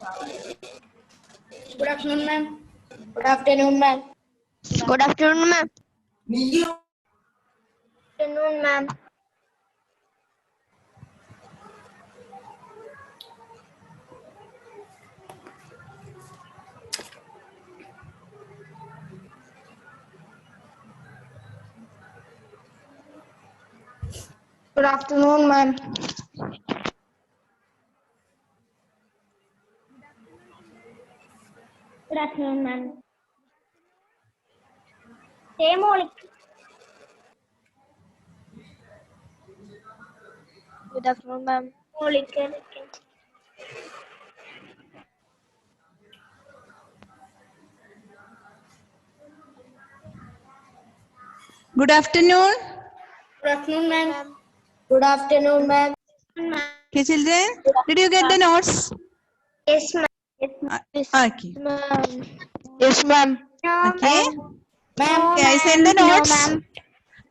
Good afternoon, ma'am. Good afternoon, ma'am. Good afternoon, ma'am. Good afternoon, ma'am. Good afternoon, ma'am. Good afternoon, ma'am. Same only. Good afternoon, ma'am. Good afternoon. Good afternoon, ma'am. Good afternoon, ma'am. Okay, children, did you get the notes? Yes, ma'am. Okay. Ma'am. Yes, ma'am. Okay. Ma'am. Okay, I send the notes. ma'am.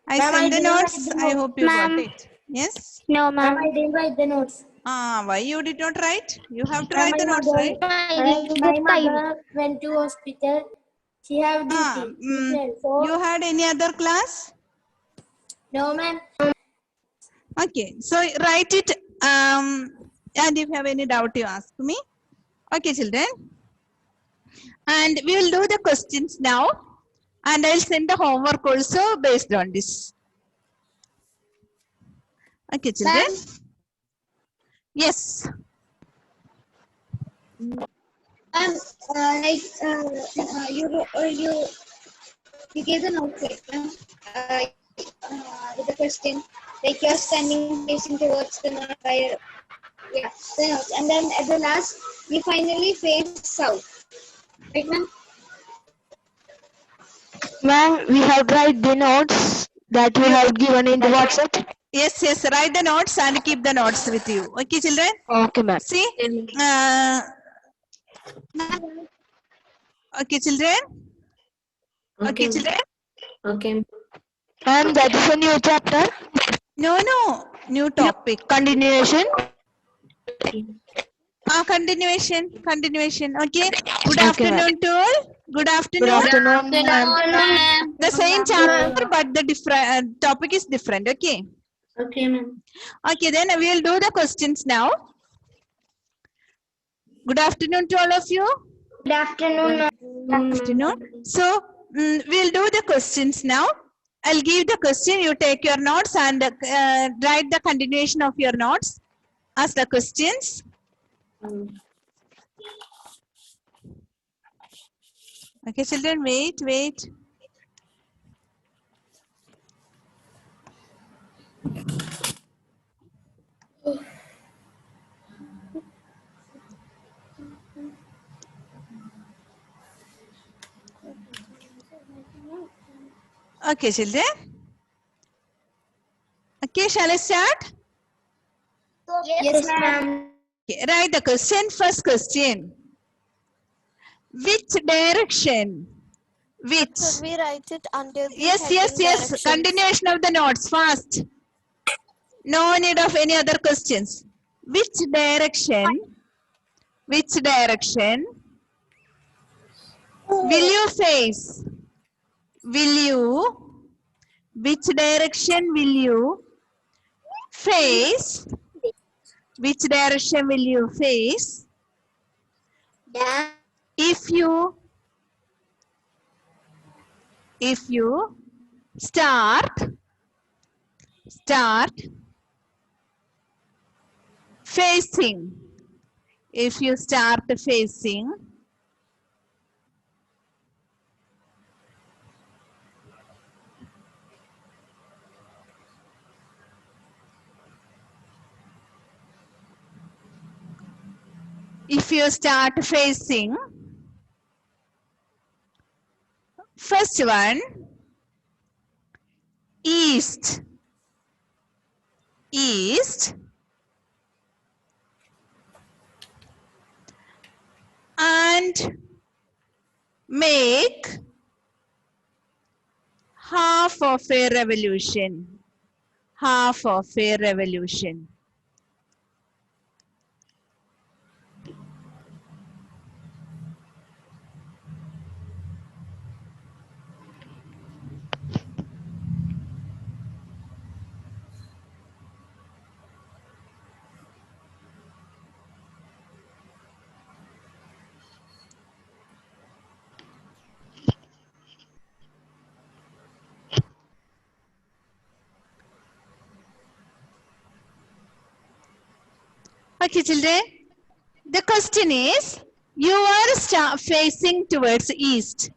I Ma'am, send I the didn't write notes. the I notes. hope you got Ma'am. it. Yes. No, ma'am. I didn't write the notes. Why you did not write? You have to Ma'am, write the notes, right? my mother went to hospital. She have duty. So, You had any other class? no, ma'am. Okay, so write it. And if you have any doubt, you ask me. Okay, children. And we will do the questions now. And I'll send the homework also based on this. Okay, children. Yes. You gave the note with the question, like you're standing facing towards the north fire. Yeah, the north. And then at the last, you finally face south. Right, ma'am? Ma'am, we have write the notes that you have given in the WhatsApp. Yes, yes. Write the notes and keep the notes with you. Okay, children? Okay, ma'am. See? Okay, children? Okay, children? Okay. Ma'am, that is a new chapter. No, no. New topic. Continuation. Continuation. Continuation. Okay. Good Okay, afternoon to all. Good Good afternoon. afternoon, ma'am. The same chapter, but the different topic is different. Okay. Okay, ma'am. Okay, then we will do the questions now. Good afternoon to all of you. Good afternoon, ma'am. Good afternoon. So, we'll do the questions now. I'll give the question, you take your notes and write the continuation of your notes. Ask the questions. Okay, children, wait. Okay, children. Okay, shall I start? Yes, ma'am. Okay, write the question. First question. Which direction? Which? Should we write it under the Yes. directions? Continuation of the notes, fast. No need of any other questions. Which direction? Which direction will you face? Which direction will you face? Which direction will you face? Yeah. If you start facing. If you start facing. If you start facing. First one. East. And make half of a revolution. Half of a revolution. Okay, children. The question is, you are facing towards east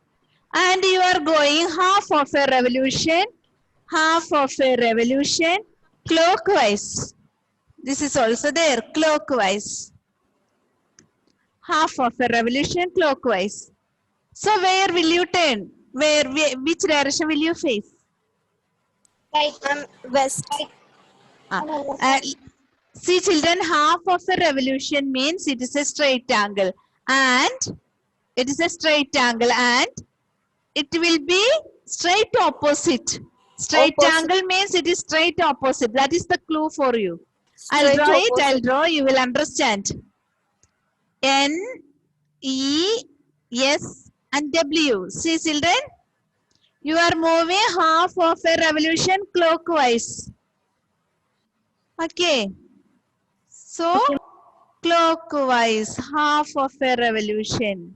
and you are going half of a revolution clockwise. This is also there, clockwise. Half of a revolution clockwise. So where will you turn? Which direction will you face? Right. West. See children, half of a revolution means it is a straight angle and it will be straight opposite. Straight angle means it is straight opposite. That is the clue for you. I'll draw, you will understand. N, E, S and W. See children, you are moving half of a revolution clockwise. Okay. So, clockwise, half of a revolution.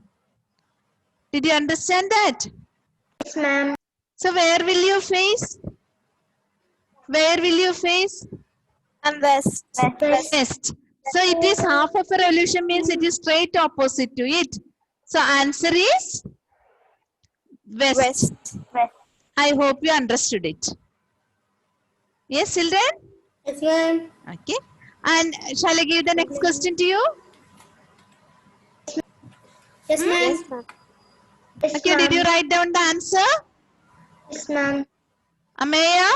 Did you understand that? Yes, ma'am. So, where will you face? And west. West. So, it is half of a revolution means it is straight opposite to it. So, answer is west. I hope you understood it. Yes, children? Yes, ma'am. Okay. And shall I give the next question to you? Yes, ma'am. Okay, did you write down the answer? Yes, ma'am. Ameya?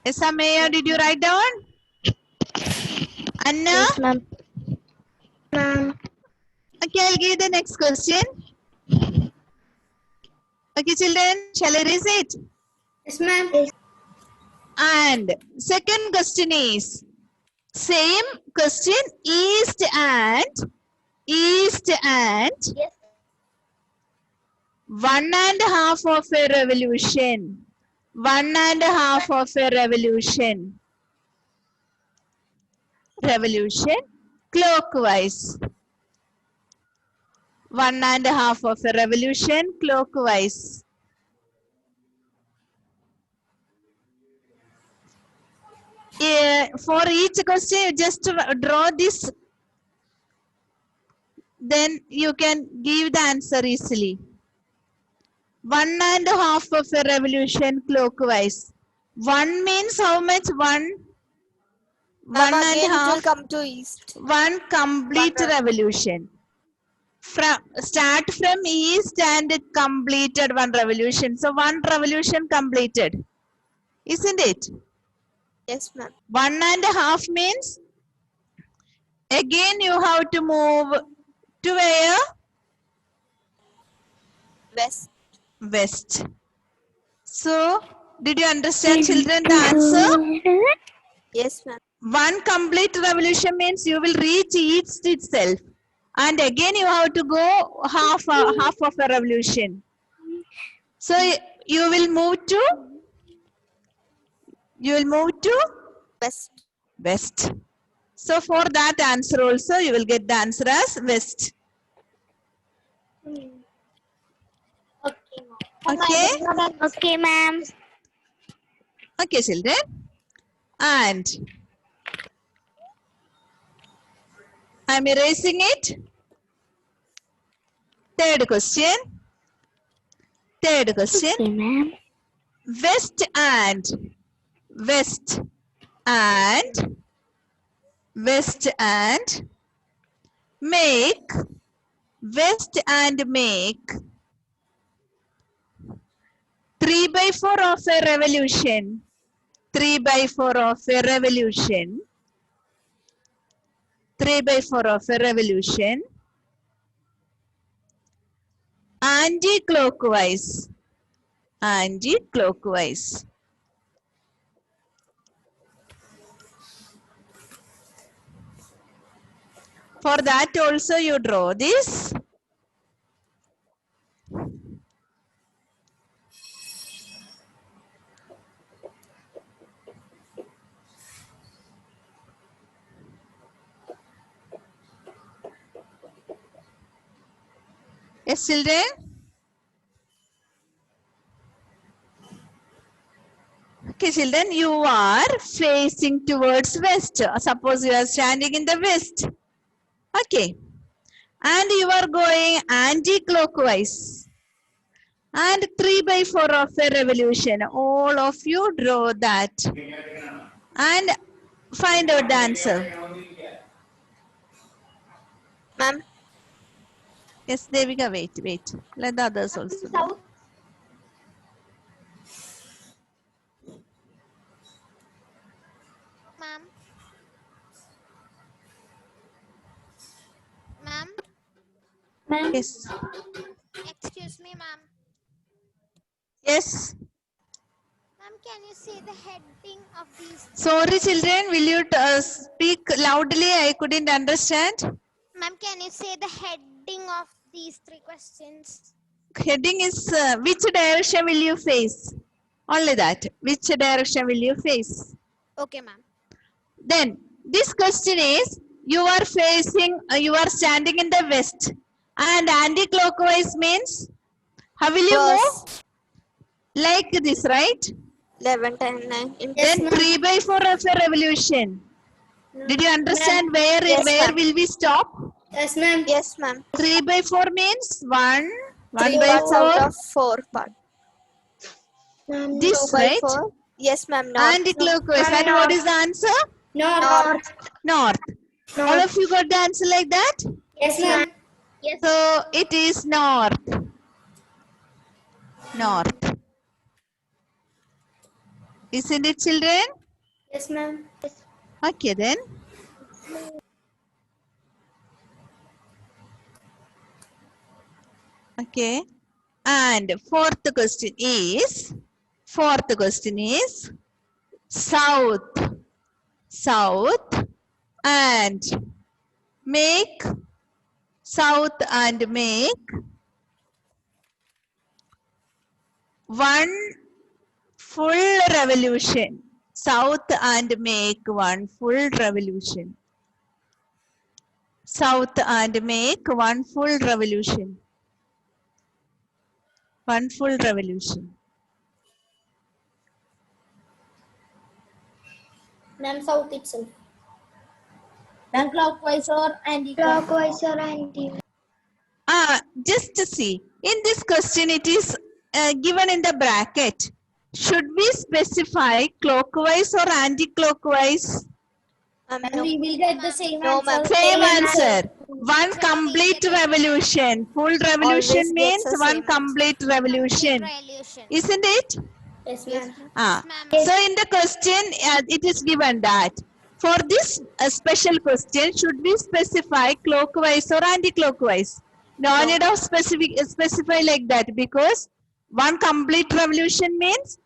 Yes, Ameya, did you write down? Anna? Yes, ma'am. Ma'am. Okay, I'll give the next question. Okay, children, shall I raise it? Yes, ma'am. And second question is, same question, east and 1.5 of a revolution. 1.5 of a revolution. Revolution clockwise. 1.5 of a revolution clockwise. For each question, you just draw this. Then you can give the answer easily. 1.5 of a revolution clockwise. 1 means how much? 1. 1.5. Come to east. 1 complete revolution. Start from east and completed 1 revolution. So 1 revolution completed. Isn't it? Yes, ma'am. 1.5 means again you have to move to where? West. So, did you understand, children, the answer? Yes, ma'am. 1 complete revolution means you will reach east itself. And again you have to go half of a revolution. So, you will move to west. So, for that answer also, you will get the answer as west. Okay? Okay, ma'am. Okay, children. And I'm erasing it. Third question. Okay, ma'am. West and make 3/4 of a revolution. 3/4 of a revolution. 3/4 of a revolution. Anti-clockwise. For that also you draw this. Yes, children? Okay, children, you are facing towards west. Suppose you are standing in the west. Okay. And you are going anti-clockwise. And 3/4 of a revolution. All of you draw that. And find out the answer. Ma'am. Yes, Devika, wait. Let the others also do. South. Ma'am. Ma'am. Ma'am. Yes. Excuse me, ma'am. Yes. Ma'am, can you say the heading of these? Sorry, children. Will you speak loudly? I couldn't understand. Ma'am, can you say the heading of these 3 questions? Heading is which direction will you face? Only that. Which direction will you face? Okay, ma'am. Then this question is, you are facing, you are standing in the west, and anti-clockwise means how will you move? Like this, right? 11, 10, 9. Then 3/4 of a revolution. Did you understand where Yes, where ma'am. will we stop? Yes, ma'am. Yes, ma'am. 3/4 means 1 3 parts out 1/4. of 4 part. This, 2 by right? 4. Yes, ma'am. North. Anti-clockwise. And what is the answer? North. North. All of you got the answer like that? Yes, ma'am. Yes. So it is north. North. Isn't it, children? Yes, ma'am. Okay then. Okay. And fourth question is south. South and make one full revolution. South and make one full revolution. South and make one full revolution. One full revolution. Ma'am, south itself. Ma'am, clockwise or anti-clockwise? Clockwise or anti? Just to see. In this question, it is given in the bracket. Should we specify clockwise or anti-clockwise? And we will get the same No, answer. ma'am. Same answer. One complete revolution. Full revolution Always means gets the one same complete revolution. Revolution. Isn't it? Yes, ma'am. Ah. Ma'am. So in the question, it is given that for this special question, should we specify clockwise or anti-clockwise? No need of specify like that, because one complete revolution means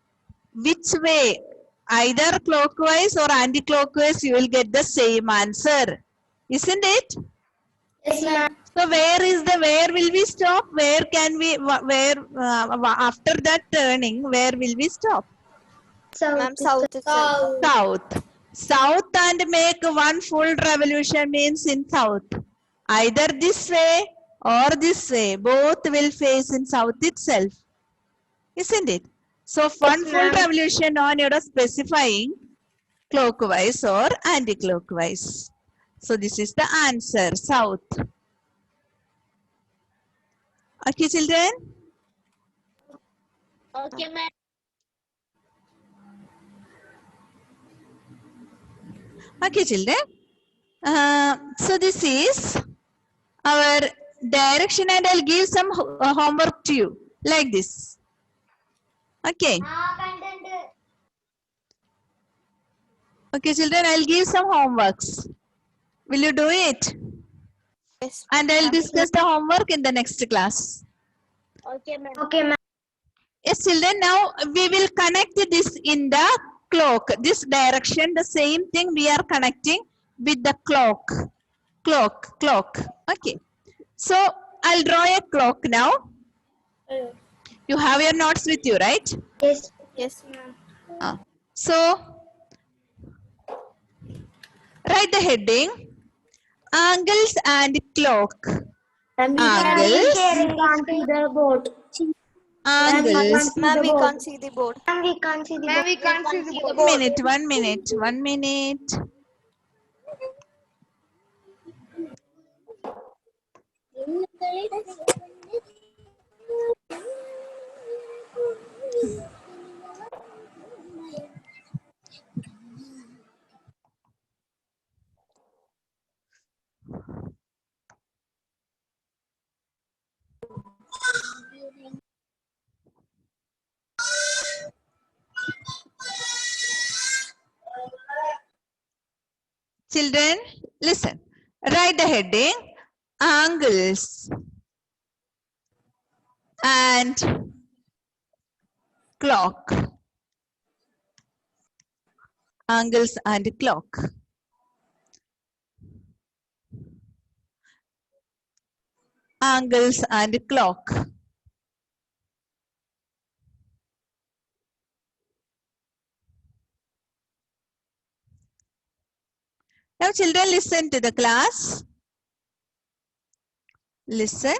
which way, either clockwise or anti-clockwise, you will get the same answer. Isn't it? Yes, ma'am. So where will we stop? Where can we, after that turning, where will we stop? Ma'am, south itself. South. South and make one full revolution means in south. Either this way or this way. Both will face in south itself. Isn't it? So one full revolution on you are specifying clockwise or anti-clockwise. So this is the answer, south. Okay, children? Okay, ma'am. Okay, children. So this is our direction, and I'll give some homework to you like this. Okay. Okay, children, I'll give some homeworks. Will you do it? Yes. And I'll discuss the homework in the next class. Okay, ma'am. Okay, ma'am. Yes, children, now we will connect this in the clock. This direction, the same thing we are connecting with the clock. Clock. Okay. So, I'll draw a clock now. You have your notes with you, right? Yes. Yes. So, write the heading, angles and clock. And we Angles. carrying on to the boat. angles. Ma'am, we can't see the board. Ma'am, we can't see the board. 1 minute. 1 minute. Children, listen. Write the heading, angles and clock. Angles and clock. Angles and clock. Now children, listen to the class. Listen.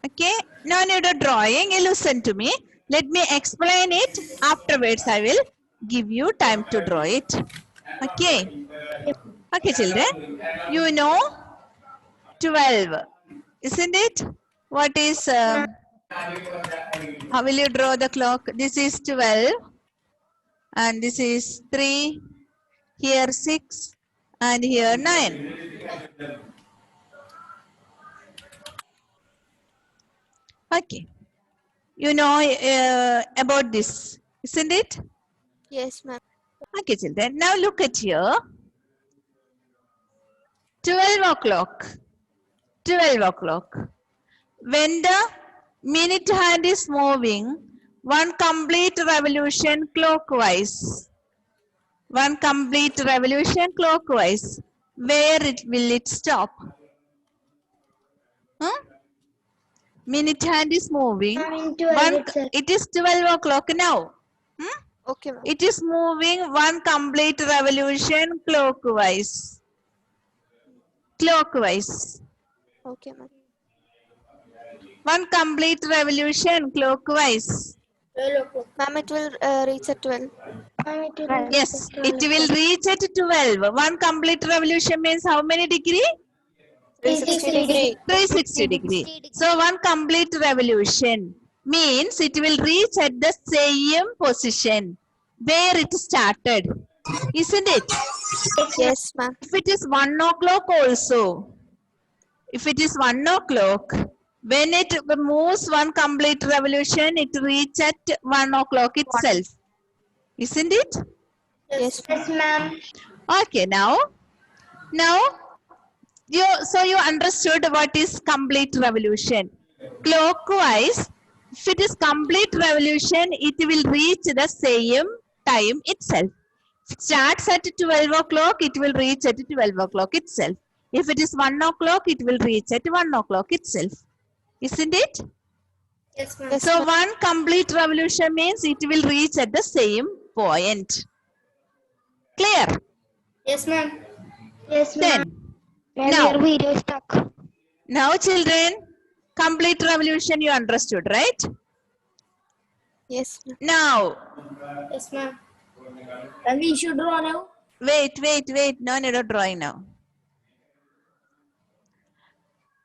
Okay, no need of drawing. You listen to me. Let me explain it. Afterwards, I will give you time to draw it. Okay. Okay, children. You know 12, isn't it? What is, how will you draw the clock? This is 12. And this is 3. Here 6. And here 9. Okay. You know about this, isn't it? Yes, ma'am. Okay, children. Now look at here. 12 o'clock. 12 o'clock. When the minute hand is moving, one complete revolution clockwise. One complete revolution clockwise. Where will it stop? Minute hand is moving. It is 12 o'clock now. Okay, ma'am. It is moving one complete revolution clockwise. Clockwise. Okay, ma'am. One complete revolution clockwise. 12 o'clock. Ma'am, it will reach at 12. Yes, it will reach at 12. One complete revolution means how many degree? 360 degree. 360 degree. So one complete revolution means it will reach at the same position where it started. Isn't it? Yes, ma'am. If it is 1 o'clock also, if it is 1 o'clock, when it moves one complete revolution, it reaches at 1 o'clock itself. Isn't it? Yes, Yes, ma'am. Okay, now you understood what is complete revolution. Clockwise, if it is complete revolution, it will reach the same time itself. If it starts at 12 o'clock, it will reach at 12 o'clock itself. If it is 1 o'clock, it will reach at 1 o'clock itself. Isn't it? Yes, ma'am. Yes, So ma'am. one complete revolution means it will reach at the same point. Clear? Yes, ma'am. Yes, ma'am. Then, now children, complete revolution you understood, right? Yes, ma'am. Now, Yes, ma'am. And we should draw now. wait. No need of drawing now.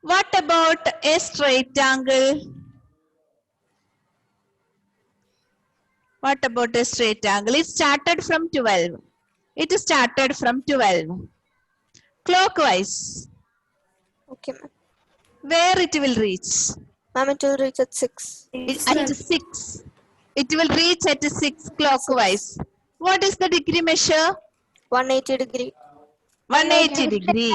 What about a straight angle? What about a straight angle? It started from 12. It started from 12. Clockwise. Okay, ma'am. Where it will reach? Ma'am, it will reach at 6. At 6. It will reach at 6 clockwise. What is the degree measure? 180 degree. 180 degree.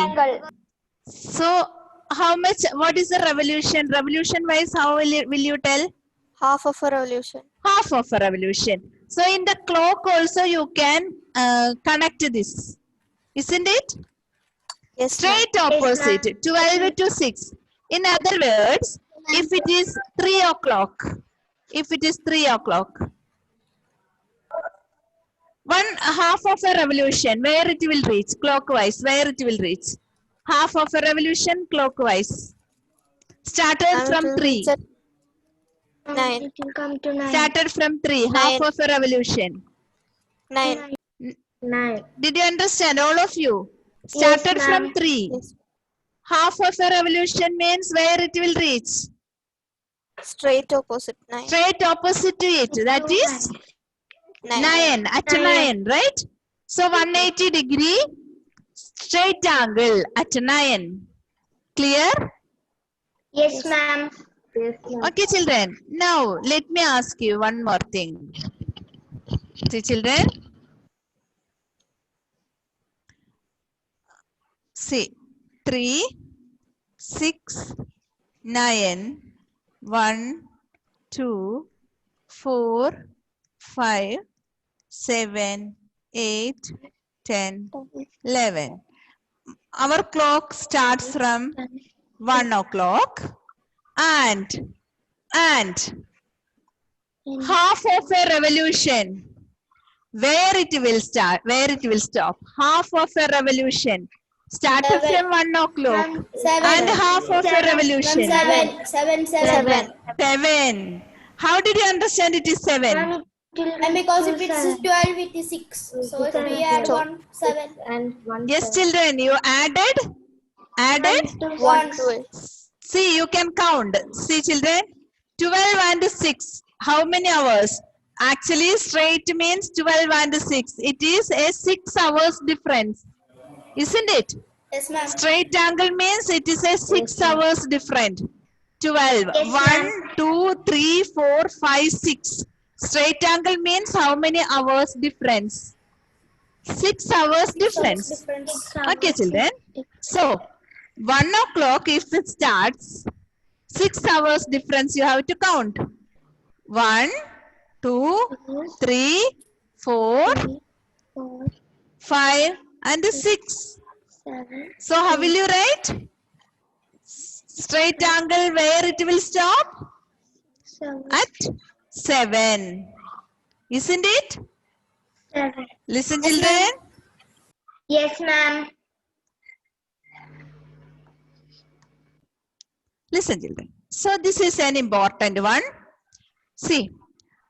So, how much, what is the revolution? Revolution wise, how will you tell? Half of a revolution. Half of a revolution. So, in the clock also you can connect this. Isn't it? Yes, ma'am. Straight opposite, 12 to 6. In other words, if it is 3 o'clock, one half of a revolution, where it will reach? Clockwise, where it will reach? Half of a revolution clockwise. Started from 3. 9. It will come to 9. Started from 3. Half of a revolution. 9. 9. Did you understand, all of you? Started from ma'am. 3. Yes. Half of a revolution means where it will reach? Straight opposite 9. Straight opposite to it. That is 9. At 9, right? So 180 degree straight angle at 9. Clear? Yes, ma'am. Yes, ma'am. Okay, children. Now, let me ask you one more thing. See, children. See, 3, 6, 9, 1, 2, 4, 5, 7, 8, 10, 11. Our clock starts from 1 o'clock and half of a revolution. Where it will start, where it will stop. Half of a revolution started from 1 o'clock and half of a revolution. 7. How did you understand it is 7? And because if it's 12, it is 6. So if we add 1, 7. And 1. Yes, children, you added? 1 to it. See, you can count. See, children, 12 and 6. How many hours? Actually, straight means 12 and 6. It is a 6 hours difference. Isn't it? Yes, ma'am. Straight angle means it is a 6 hours different. 12. 1, 2, 3, 4, 5, 6. Straight angle means how many hours difference? 6 hours difference. Okay, children. So, 1 o'clock if it starts, 6 hours difference you have to count. 1, 2, 3, 4, 5 and 6. So how will you write? Straight angle where it will stop? At 7. Isn't it? 7. Listen, children. Yes, ma'am. Listen, children. So this is an important one. See,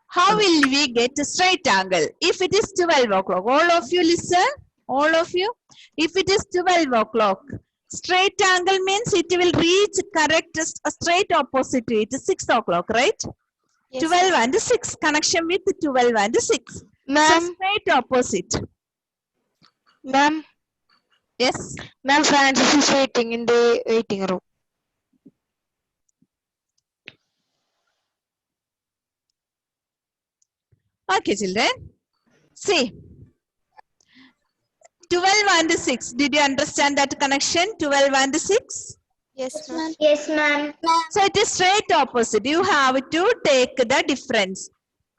how will we get a straight angle? If it is 12 o'clock, all of you listen, all of you. If it is 12 o'clock, straight angle means it will reach correct straight opposite to it, 6 o'clock, right? Yes, 12 and 6, connection with 12 and 6. So Ma'am, straight opposite. ma'am, Yes. ma'am, Francis is waiting in the waiting room. Okay, children. See, 12 and 6. Did you understand that connection? 12 and 6. Yes, ma'am. Yes, ma'am. So it is straight opposite. You have to take the difference.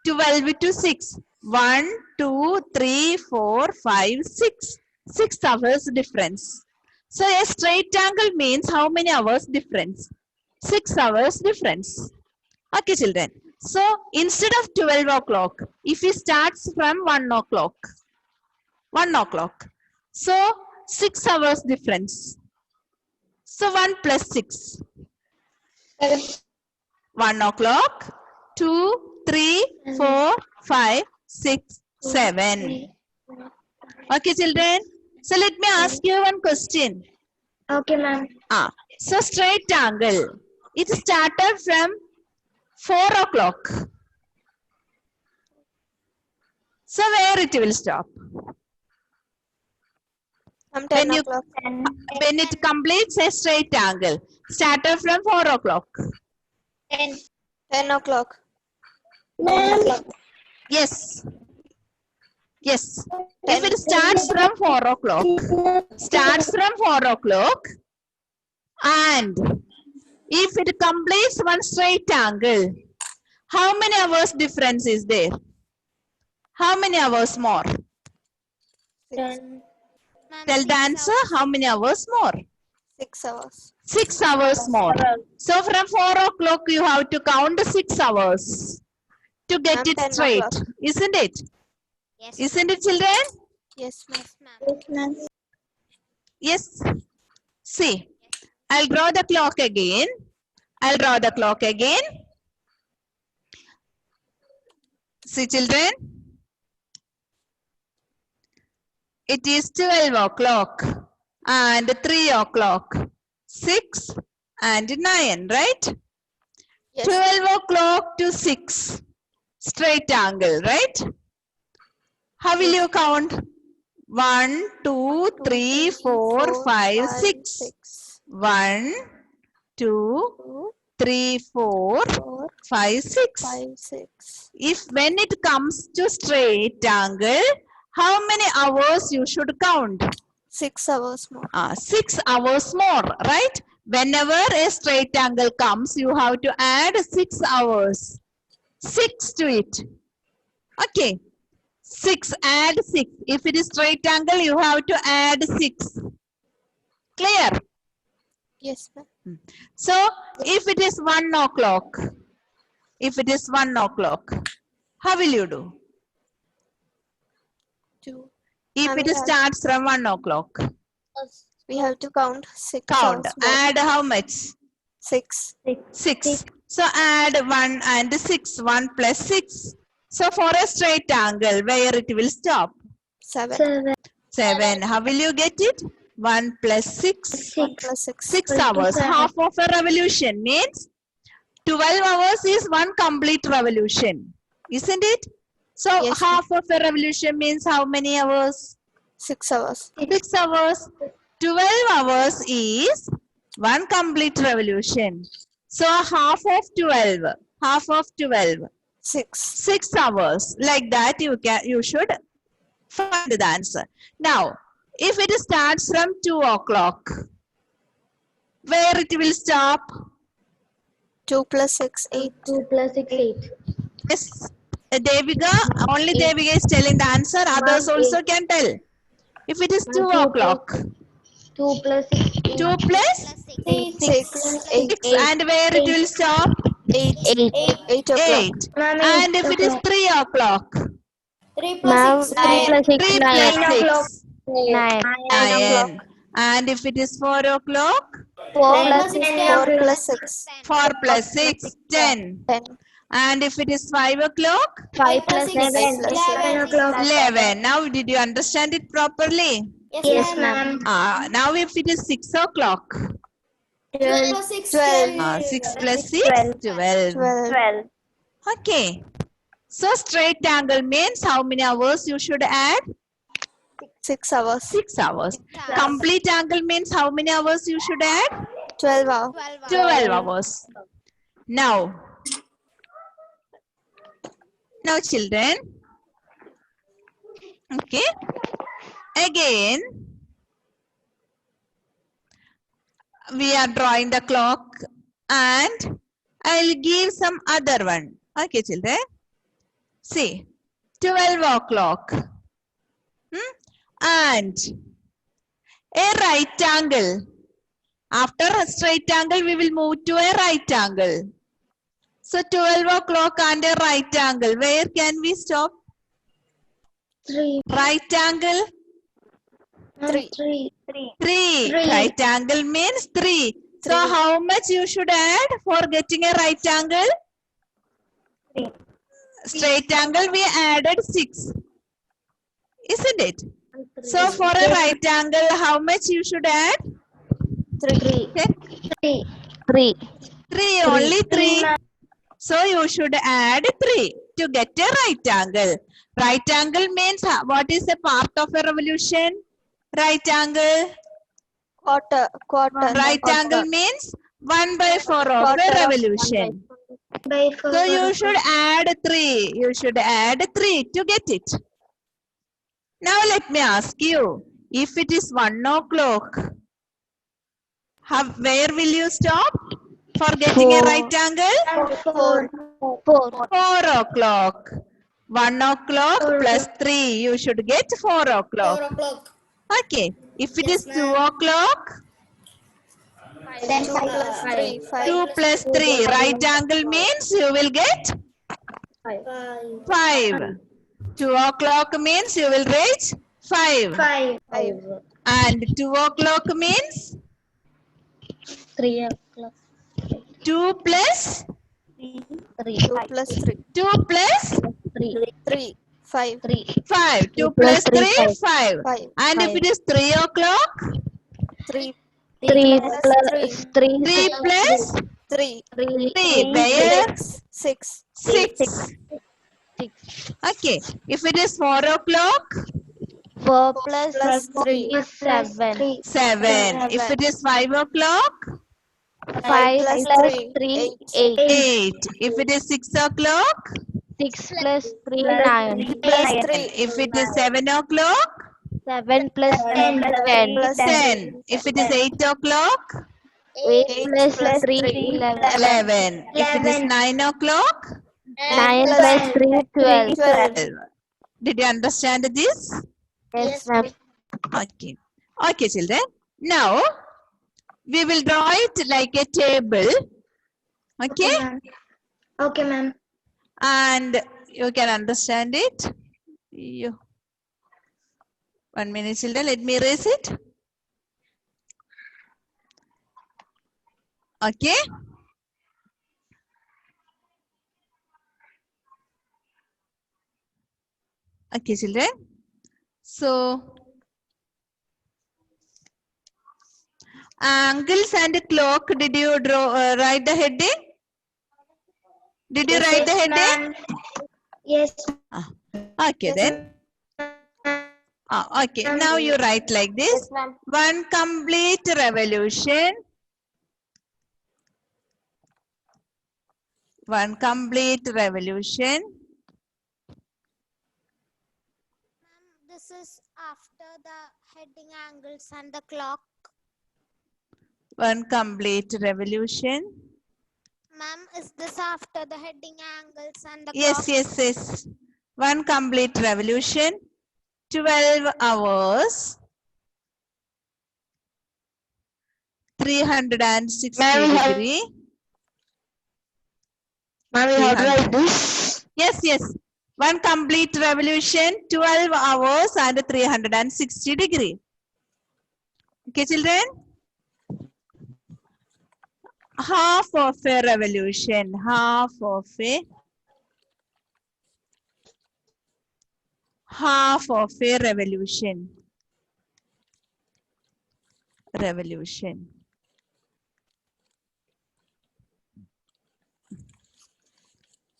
12 to 6. 1, 2, 3, 4, 5, 6. 6 hours difference. So a straight angle means how many hours difference? 6 hours difference. Okay, children. So instead of 12 o'clock, if it starts from 1 o'clock, 1 o'clock. So 6 hours difference. So 1 plus 6. 1 o'clock, 2, 3, 4, 5, 6, 7. Okay, children. So let me ask you one question. Okay, ma'am. So straight angle. It started from 4 o'clock. So where it will stop? I'm 10 When o'clock. when it completes a straight angle. Started from 4 o'clock. 10 o'clock. Yes. Yes. If it starts from 4 o'clock, and if it completes one straight angle, how many hours difference is there? How many hours more? 6. Tell the answer, how many hours more? 6 hours. 6 hours more. So from 4 o'clock you have to count 6 hours to get Ma'am, it 10 straight. o'clock. Isn't it? Yes. Isn't it, children? Yes, ma'am. Yes. See, I'll draw the clock again. I'll draw the clock again. See, children. It is 12 o'clock and 3 o'clock, 6 and 9, right? Yes. 12 o'clock to 6, straight angle, right? How will you count? 1, 2, 3, 4, 5, 6. 1, 2, 3, 4, 5, 6. 6. If when it comes to straight angle, how many hours you should count? 6 hours more. 6 hours more, right? Whenever a straight angle comes, you have to add 6 hours. 6 to it. Okay. 6, add 6. If it is straight angle, you have to add 6. Clear? Yes, ma'am. So, if it is 1 o'clock, how will you do? 2. If And it we have- starts from 1 o'clock, We have to count 6 count. hours more. Add how much? 6. 6. So add 1 and 6. 1 plus 6. So for a straight angle, where it will stop? 7. 7. How will you get it? 1 plus 6. 1 plus 6. 6 hours. Half of a revolution means 12 hours is one complete revolution. Isn't it? So Yes, half of a revolution means how many hours? 6 hours. 6 hours. 12 hours is one complete revolution. So half of 12. 6. 6 hours. Like that you should find the answer. Now, if it starts from 2 o'clock, where it will stop? 2 plus 6, 8. 2 plus 6, 8. Yes, Devika, only Devika is telling the answer. Others also can tell. If it is 2 o'clock, 2 plus 6, 2 plus 6. 8. 6, and where it will stop? 8. 8 o'clock. 8. And if it is 3 o'clock, 3 Ma'am, plus 6, 3 plus 6, 3 9. plus 6, 9. 9. And if it is 4 o'clock, 4 plus 6, 4 plus 6, 10. 10. And if it is 5 o'clock, 5 plus 6, 7 o'clock. 11. Now, did you understand it properly? Yes, ma'am. Now, if it is 6 o'clock, 12. 6 plus 6, 12. 12. Okay. So, straight angle means how many hours you should add? 6 hours. 6 hours. Complete angle means how many hours you should add? 12 hours. 12 hours. Now, children, okay, again, we are drawing the clock and I will give some other one. Okay, children, see, 12 o'clock and a right angle. After a straight angle, we will move to a right angle. So 12 o'clock and a right angle. Where can we stop? 3. Right angle? 3. 3. Right angle means 3. So how much you should add for getting a right angle? 3. Straight angle we added 6. Isn't it? So for a right angle, how much you should add? 3. Okay. 3. 3, only 3. So you should add 3 to get a right angle. Right angle means what is a part of a revolution? Right angle. Quarter. Right angle means 1/4 of a revolution. So you should add 3. You should add 3 to get it. Now let me ask you, if it is 1 o'clock, where will you stop for getting a right angle? 4. 4 o'clock. 1 o'clock plus 3, you should get 4 o'clock. Okay. If it is 2 o'clock, 2 plus 3. 2 plus 3, right angle means you will get 5. 2 o'clock means you will reach 5. 5. And 2 o'clock means 3 o'clock. 2 plus 2 plus 3. 2 plus 3. 5. 5. 2 plus plus three, 3, five. 5. 5. And if it is 3 o'clock, 3. 3 plus 3. 3 plus 3. 3. Where? 6. 6. Okay. If it is 4 o'clock, 4 plus 3 is 7. 7. If it is 5 o'clock, 5 plus 3 8. 8. If it is 6 o'clock, 6 plus 3 9. 10. If it is 7 o'clock, 7 plus 3 10. 10. If it is 8 o'clock, 8 plus 3 11. 11. If it is 9 o'clock, 9 plus 3 12. 12. Did you understand this? Yes, ma'am. Okay. Okay, children. Now, we will draw it like a table. Okay? Okay, ma'am. And you can understand it. 1 minute, children. Let me erase it. Okay? Okay, children. So, angles and clock, did you draw, write the heading? Did you write the heading? Yes. Okay, then. Okay, now you write like this. One complete revolution. One complete revolution. This is after the heading, angles and the clock. One complete revolution. Ma'am, is this after the heading, angles and the Yes, clock? yes, yes. One complete revolution. 12 hours. 360 degree. Ma'am, you have to write this. Yes, yes. One complete revolution, 12 hours and 360 degree. Okay, children? Half of a revolution. Half of a revolution. Revolution.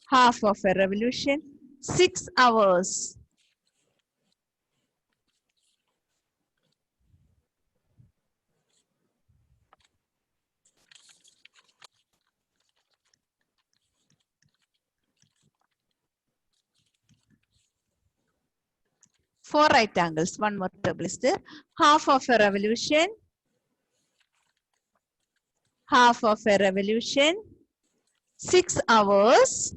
Half of a revolution. 6 hours. Four right angles. One more table is there. Half of a revolution. Half of a revolution. 6 hours.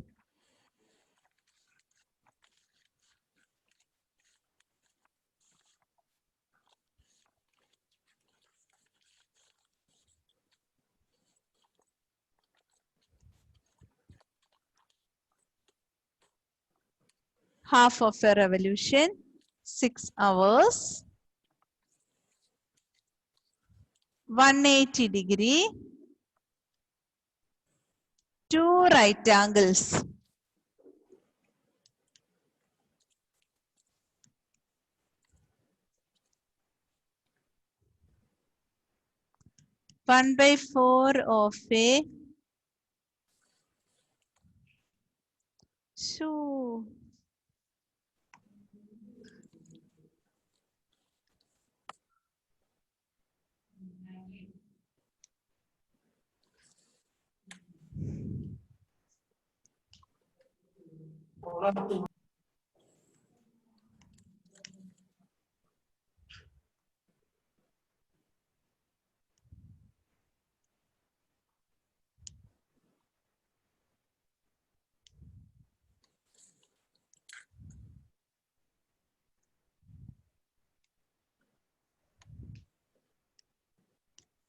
Half of a revolution. 6 hours. 180 degree. 2 right angles. One by 4 of a so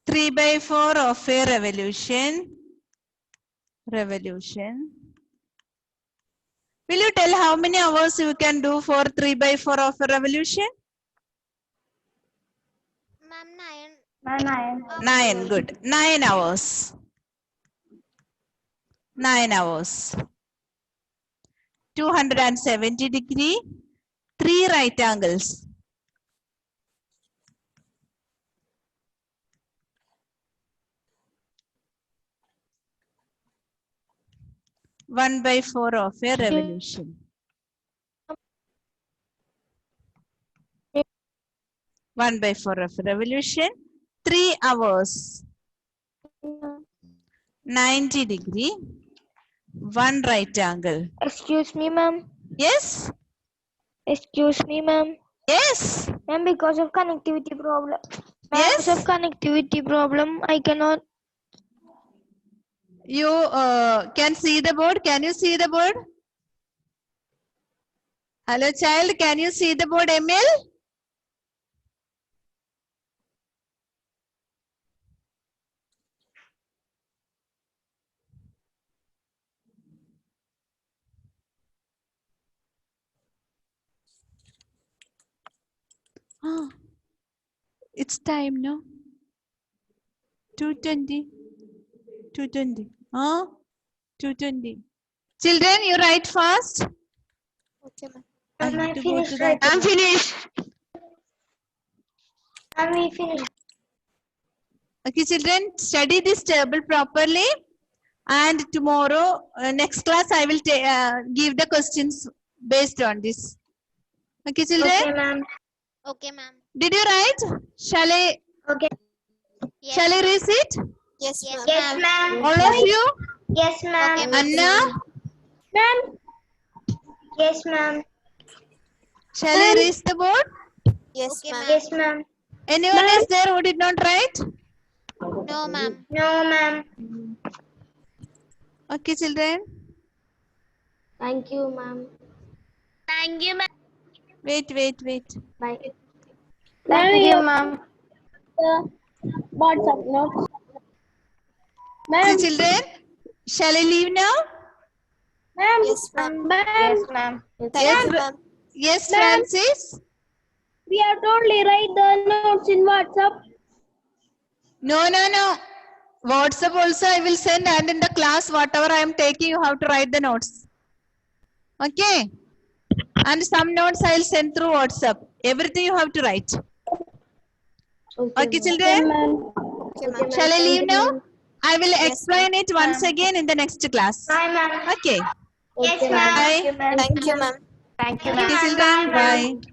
three by 4 of a revolution. Revolution. Will you tell how many hours you can do for 3 by 4 of a revolution? Ma'am, 9. 9. Good. 9 hours. 9 hours. 270 degree, 3 right angles. One by 4 of a revolution. 1 by 4 of a revolution. 3 hours. 90 degree. 1 right angle. Excuse me, ma'am. Yes? Excuse me, ma'am. Yes? Ma'am, because of connectivity problem. Yes? Because of connectivity problem, I cannot. You can see the board. Can you see the board? Hello, child. Can you see the board, Emil? Ah, it's time, no? 2:20. 2:20. Huh? 2:20. Children, you write fast. Okay, ma'am. I Ma'am, have I to go finished to the. writing. I'm finished. Ma'am, we finished. Okay, children, study this table properly. And tomorrow, next class, I will give the questions based on this. Okay, children? Okay, ma'am. Okay, ma'am. Did you write? Shall I Okay. Yes, shall I ma'am. read it? Yes, ma'am. Yes, ma'am. All of you? Yes, ma'am. Okay, ma'am. Anna, Ma'am. Yes, ma'am. shall I raise the board? Yes, ma'am. Yes, ma'am. Anyone is there who did not write? No, ma'am. No, ma'am. Okay, children. Thank you, ma'am. Thank you, ma'am. Wait. Bye. Thank you, ma'am. What's up, notes? So, children, shall I leave now? Ma'am. Yes, ma'am. Yes, ma'am. Thank you, ma'am. Yes, Ma'am. Francis? We have to only write the notes in WhatsApp. No. WhatsApp also I will send, and in the class, whatever I am taking, you have to write the notes. Okay? And some notes I will send through WhatsApp. Everything you have to write. Okay, children? Okay, ma'am. Shall I leave now? I will Yes, explain it once again in the next class. Bye, ma'am. Okay. Yes, Bye. ma'am. Thank you, ma'am. Thank you, Okay, children. Bye.